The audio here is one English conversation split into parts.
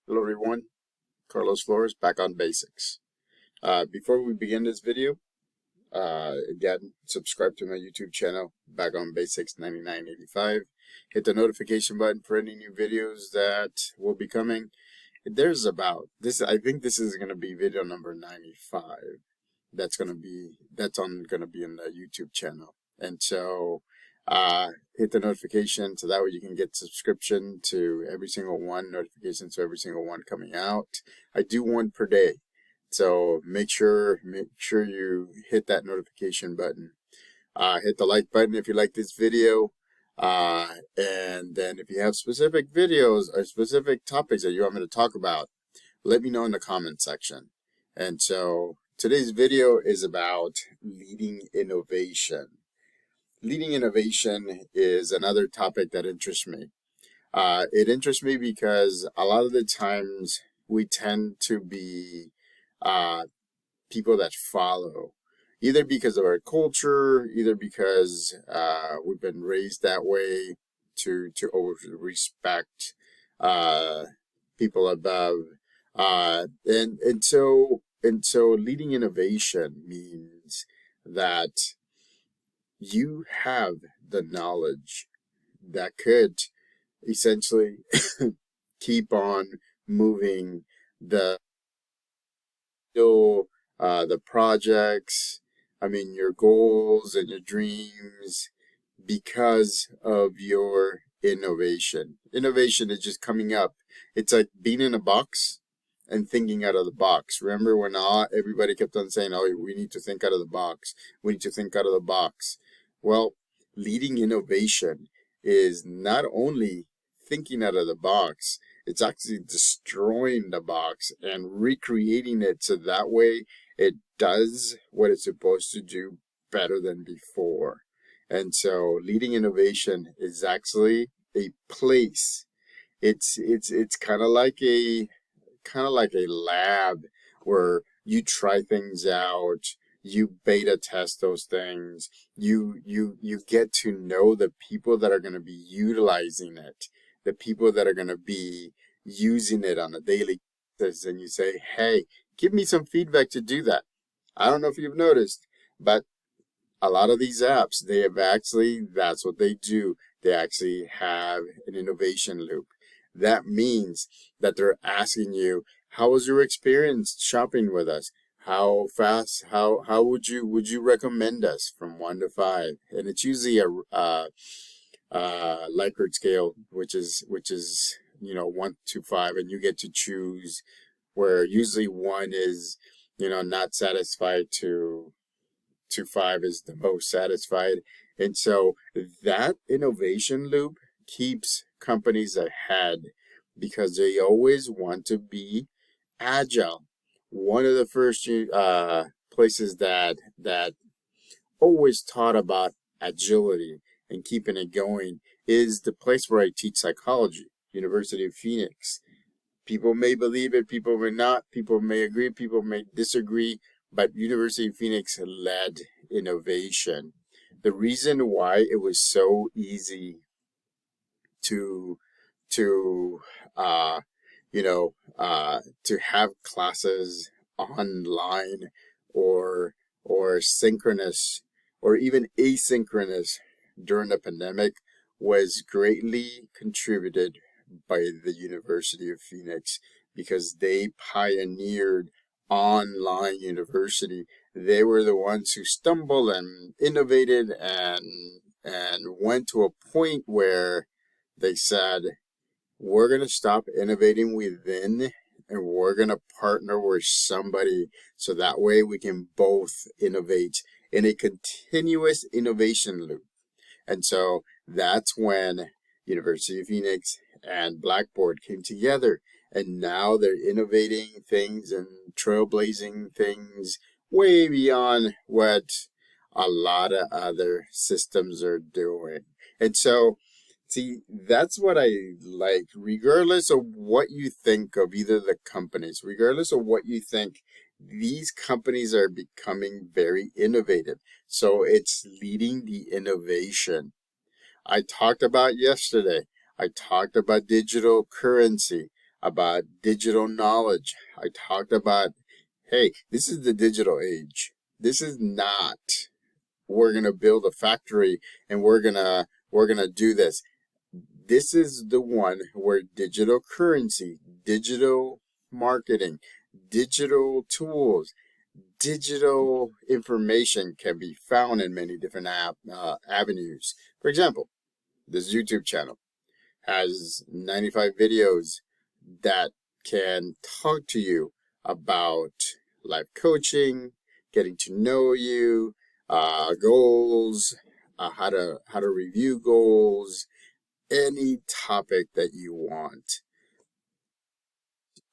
Hello everyone, Carlos Flores back on basics. Before we begin this video, again, subscribe to my YouTube channel, back on basics 9985. Hit the notification button for any new videos that will be coming. There's about this, I think this is going to be video number 95. That's going to be in the YouTube channel. And so, hit the notification so that way you can get subscription to every single one, notifications to every single one coming out. I do one per day. So make sure you hit that notification button. Hit the like button if you like this video. And then if you have specific videos or specific topics that you want me to talk about, let me know in the comment section. And so today's video is about leading innovation. Leading innovation is another topic that interests me. It interests me because a lot of the times we tend to be people that follow, either because of our culture, either because we've been raised that way to respect people above, and so leading innovation means that you have the knowledge that could essentially keep on moving the projects, your goals and your dreams because of your innovation. Innovation is just coming up. It's like being in a box and thinking out of the box. Remember when everybody kept on saying, oh, we need to think out of the box. We need to think out of the box. Well, leading innovation is not only thinking out of the box, it's actually destroying the box and recreating it so that way it does what it's supposed to do better than before. And so leading innovation is actually a place. It's kind of like a lab where you try things out, you beta test those things, you get to know the people that are going to be utilizing it, the people that are going to be using it on a daily basis, and you say, hey, give me some feedback to do that. I don't know if you've noticed, but a lot of these apps, that's what they do. They actually have an innovation loop. That means that they're asking you, how was your experience shopping with us? How fast, how would you recommend us from 1 to 5? And it's usually a Likert scale, which is 1 to 5, and you get to choose, where usually 1 is not satisfied to 5 is the most satisfied. And so that innovation loop keeps companies ahead because they always want to be agile. One of the first places that always taught about agility and keeping it going is the place where I teach psychology, University of Phoenix. People may believe it, people may not, people may agree, people may disagree, but University of Phoenix led innovation. The reason why it was so easy to have classes online or synchronous or even asynchronous during the pandemic was greatly contributed by the University of Phoenix, because they pioneered online university. They were the ones who stumbled and innovated and went to a point where they said, we're going to stop innovating within and we're going to partner with somebody so that way we can both innovate in a continuous innovation loop. And so that's when University of Phoenix and Blackboard came together, and now they're innovating things and trailblazing things way beyond what a lot of other systems are doing. And so, see, that's what I like, regardless of what you think of either the companies, regardless of what you think, these companies are becoming very innovative. So it's leading the innovation. I talked about digital currency. about digital knowledge. I talked about, hey, this is the digital age. This is not, we're going to build a factory and we're going to do this. This is the one where digital currency, digital marketing, digital tools, digital information can be found in many different avenues. For example, this YouTube channel has 95 videos that can talk to you about life coaching, getting to know you, goals, how to review goals, any topic that you want.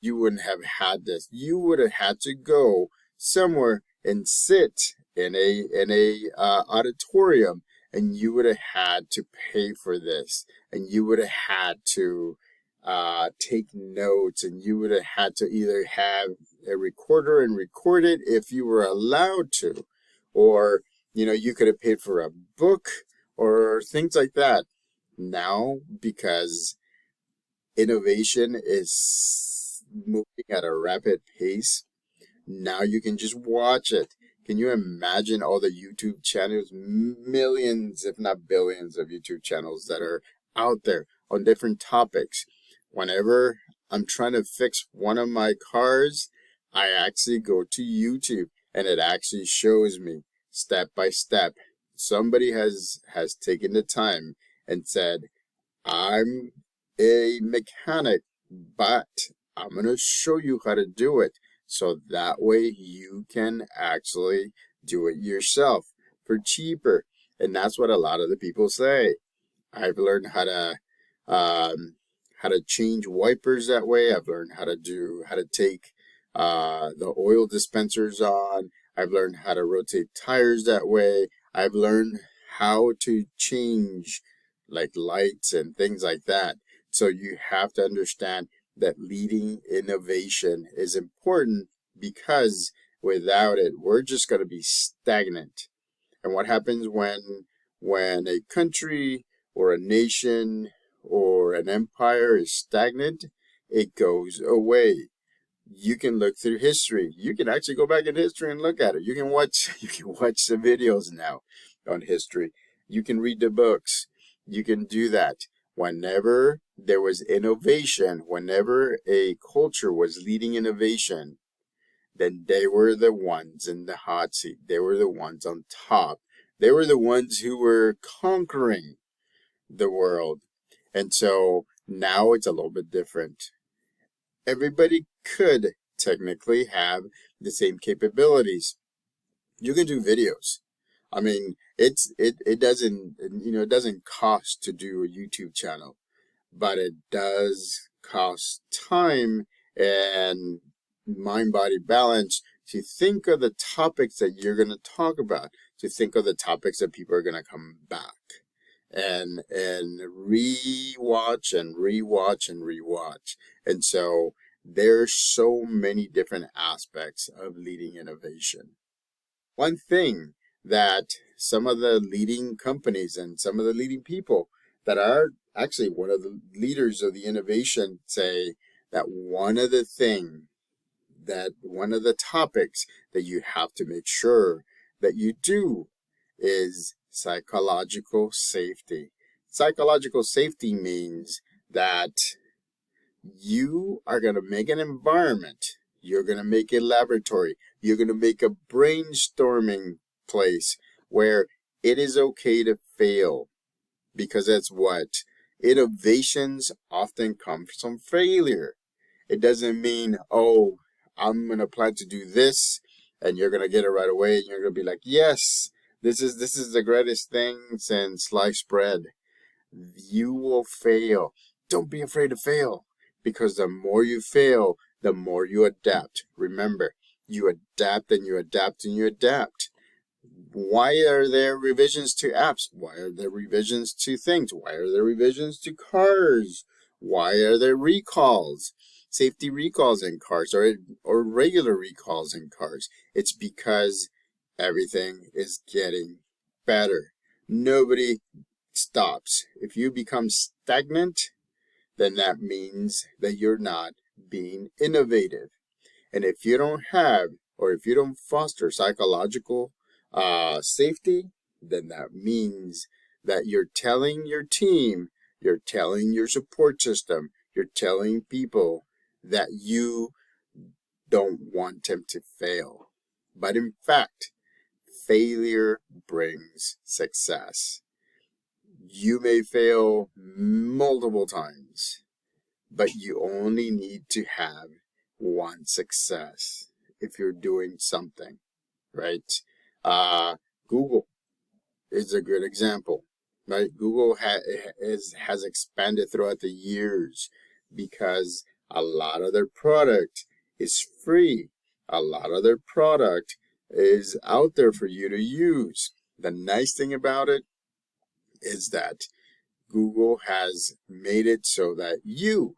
You wouldn't have had this. You would have had to go somewhere and sit in a auditorium, and you would have had to pay for this, and you would have had to take notes, and you would have had to either have a recorder and record it if you were allowed to, or you could have paid for a book or things like that. Now, because innovation is moving at a rapid pace, now you can just watch it. Can you imagine all the YouTube channels, millions, if not billions of YouTube channels that are out there on different topics? Whenever I'm trying to fix one of my cars, I actually go to YouTube and it actually shows me step by step. Somebody has taken the time and said, I'm a mechanic, but I'm going to show you how to do it. So that way you can actually do it yourself for cheaper. And that's what a lot of the people say. I've learned how to change wipers that way. I've learned how to take the oil dispensers on. I've learned how to rotate tires that way. I've learned how to change like lights and things like that. So you have to understand that leading innovation is important, because without it, we're just going to be stagnant. And what happens when a country or a nation or an empire is stagnant? It goes away. You can look through history. You can actually go back in history and look at it. You can watch the videos now on history. You can read the books. You can do that. Whenever there was innovation, whenever a culture was leading innovation, then they were the ones in the hot seat. They were the ones on top. They were the ones who were conquering the world. And so now it's a little bit different. Everybody could technically have the same capabilities. You can do videos. I mean, it doesn't cost to do a YouTube channel, but it does cost time and mind-body balance to think of the topics that you're going to talk about, to think of the topics that people are going to come back and rewatch and rewatch and rewatch. And so there's so many different aspects of leading innovation. One thing that some of the leading companies and some of the leading people that are actually one of the leaders of the innovation say that one of the topics that you have to make sure that you do is psychological safety. Psychological safety means that you are going to make an environment, you're going to make a laboratory, you're going to make a brainstorming place where it is okay to fail, because that's what innovations often come from failure. It doesn't mean, oh, I'm going to plan to do this and you're going to get it right away and you're going to be like, yes, this is the greatest thing since sliced bread. You will fail. Don't be afraid to fail, because the more you fail, the more you adapt. Remember, you adapt and you adapt and you adapt. Why are there revisions to apps? Why are there revisions to things? Why are there revisions to cars? Why are there recalls? Safety recalls in cars, or regular recalls in cars. It's because everything is getting better. Nobody stops. If you become stagnant, then that means that you're not being innovative. And if you don't have, or if you don't foster psychological safety, then that means that you're telling your team, you're telling your support system, you're telling people that you don't want them to fail. But in fact, failure brings success. You may fail multiple times, but you only need to have one success if you're doing something, right? Google is a good example, right? Google has expanded throughout the years because a lot of their product is free. A lot of their product is out there for you to use. The nice thing about it is that Google has made it so that you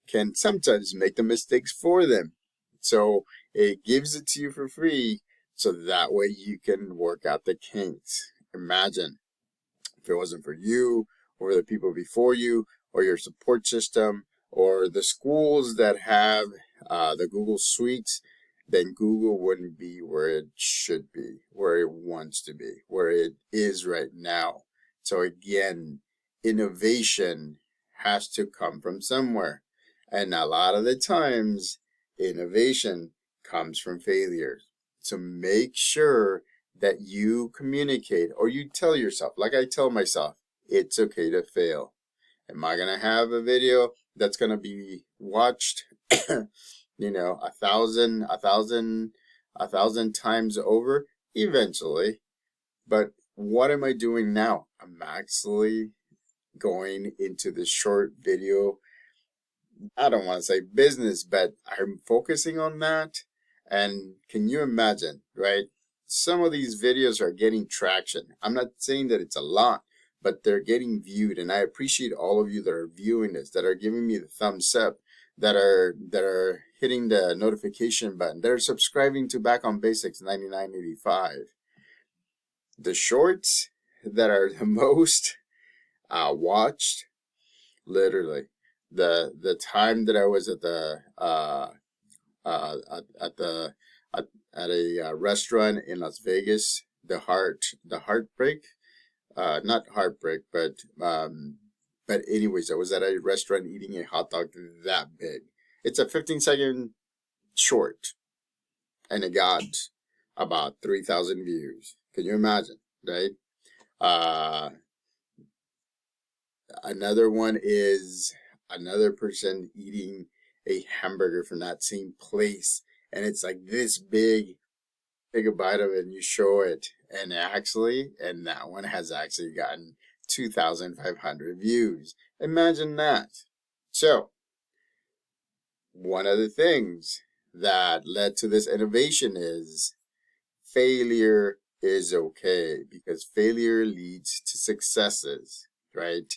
can sometimes make the mistakes for them. So it gives it to you for free so that way you can work out the kinks. Imagine if it wasn't for you or the people before you or your support system or the schools that have the Google Suites, then Google wouldn't be where it should be, where it wants to be, where it is right now. So again, innovation has to come from somewhere. And a lot of the times, innovation comes from failure. So make sure that you communicate or you tell yourself, like I tell myself, it's okay to fail. Am I going to have a video that's going to be watched, you know, a thousand times over? Eventually. But what am I doing now? I'm actually going into the short video. I don't want to say business, but I'm focusing on that. And can you imagine, right? Some of these videos are getting traction. I'm not saying that it's a lot, but they're getting viewed. And I appreciate all of you that are viewing this, that are giving me the thumbs up, that are hitting the notification button, that are subscribing to Back on Basics 9985. The shorts that are the most watched, literally, the time that I was at the at a restaurant in Las Vegas, the Heartbreak, not Heartbreak, but anyways, I was at a restaurant eating a hot dog that big. It's a 15-second short, and it got about 3,000 views. Can you imagine, right? Another one is another person eating a hamburger from that same place, and it's like this big. Take a bite of it and you show it, and that one has actually gotten 2,500 views. Imagine that. So one of the things that led to this innovation is failure is okay, because failure leads to successes, right?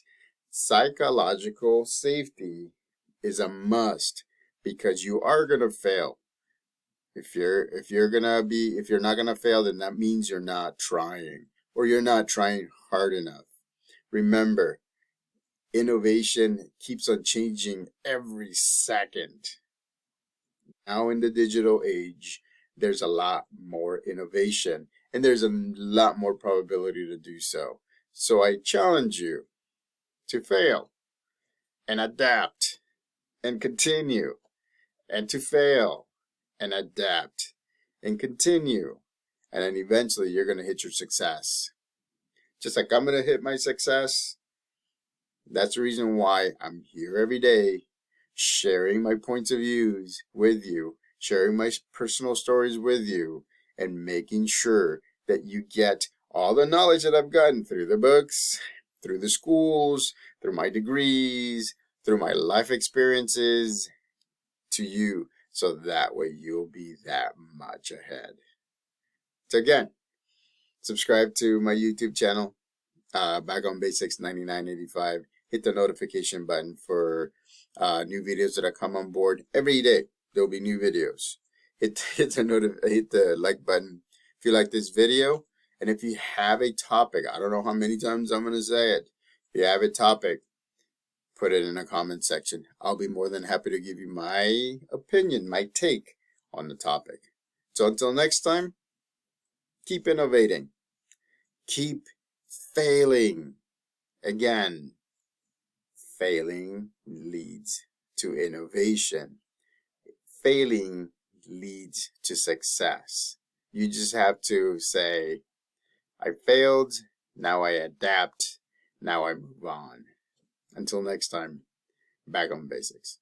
Psychological safety is a must because you are going to fail. If you're not gonna fail, then that means you're not trying, or you're not trying hard enough. Remember, innovation keeps on changing every second. Now in the digital age, there's a lot more innovation, and there's a lot more probability to do so. So I challenge you to fail and adapt and continue, and to fail and adapt and continue. And then eventually you're going to hit your success. Just like I'm going to hit my success. That's the reason why I'm here every day, sharing my points of views with you, sharing my personal stories with you, and making sure that you get all the knowledge that I've gotten through the books, through the schools, through my degrees, through my life experiences to you. So that way you'll be that much ahead. So again, subscribe to my YouTube channel, Back on Basics 9985. Hit the notification button for new videos that I come on board every day. There'll be new videos. Hit the like button if you like this video, and if you have a topic, I don't know how many times I'm gonna say it. If you have a topic, put it in a comment section. I'll be more than happy to give you my opinion, my take on the topic. So until next time, keep innovating. Keep failing. Again, failing leads to innovation. Failing leads to success. You just have to say, I failed, now I adapt, now I move on. Until next time, back on basics.